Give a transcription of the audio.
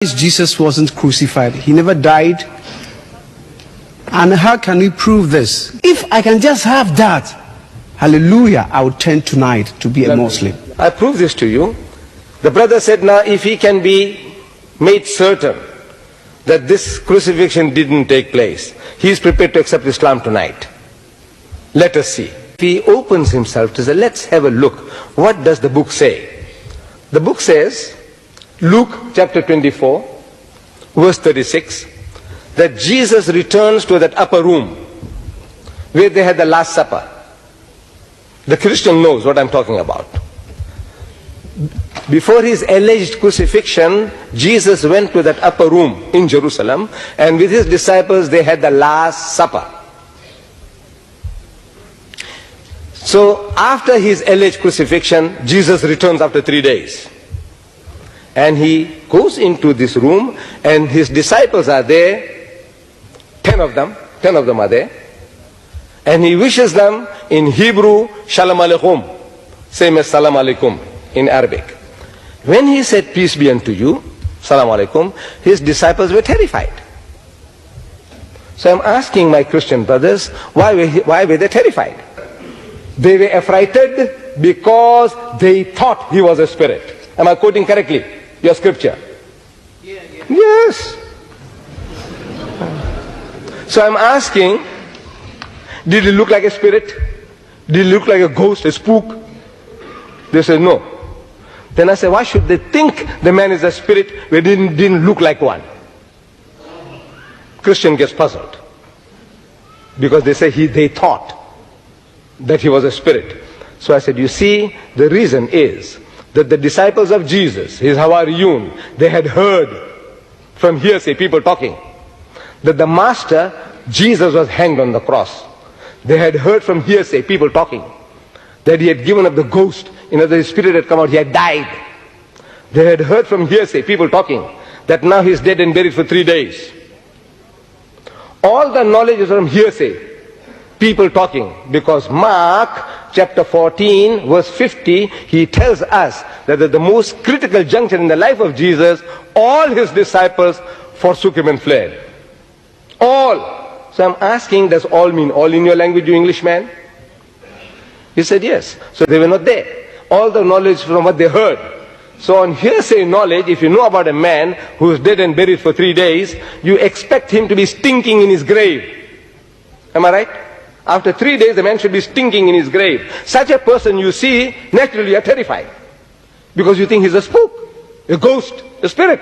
Jesus wasn't crucified. He never died. And how can we prove this? If I can just have that, hallelujah, I would turn tonight to be a Muslim. I prove this to you. The brother said, now if he can be made certain that this crucifixion didn't take place, he is prepared to accept Islam tonight. Let us see. If he opens himself to say, let's have a look. What does the book say? The book says, Luke chapter 24, verse 36, that Jesus returns to that upper room where they had the Last Supper. The Christian knows what I'm talking about. Before his alleged crucifixion, Jesus went to that upper room in Jerusalem, and with his disciples they had the Last Supper. So after his alleged crucifixion, Jesus returns after 3 days. And he goes into this room, and his disciples are there, 10 of them are there, and he wishes them in Hebrew, Shalom Aleichem, same as Salam Alaikum in Arabic. When he said, peace be unto you, Salam Alaikum, his disciples were terrified. So I'm asking my Christian brothers, why were they terrified? They were affrighted because they thought he was a spirit. Am I quoting correctly your scripture? Yeah. Yes. So I'm asking, did he look like a spirit? Did he look like a ghost, a spook? They said no. Then I said, why should they think the man is a spirit when he didn't look like one? Christian gets puzzled because they say they thought that he was a spirit. So I said, you see, the reason is that the disciples of Jesus, his Hawariyun, they had heard from hearsay, people talking, that the master, Jesus, was hanged on the cross. They had heard from hearsay, people talking, that he had given up the ghost, his spirit had come out, he had died. They had heard from hearsay, people talking, that now he is dead and buried for 3 days. All the knowledge is from hearsay, people talking, because Mark chapter 14 verse 50, he tells us that at the most critical juncture in the life of Jesus, all his disciples forsook him and fled. All. So I'm asking, does all mean all in your language, you Englishman? He said yes. So they were not there. All the knowledge from what they heard. So on hearsay knowledge, if you know about a man who is dead and buried for 3 days, you expect him to be stinking in his grave. Am I right? After 3 days, the man should be stinking in his grave. Such a person you see, naturally you are terrified. Because you think he's a spook, a ghost, a spirit.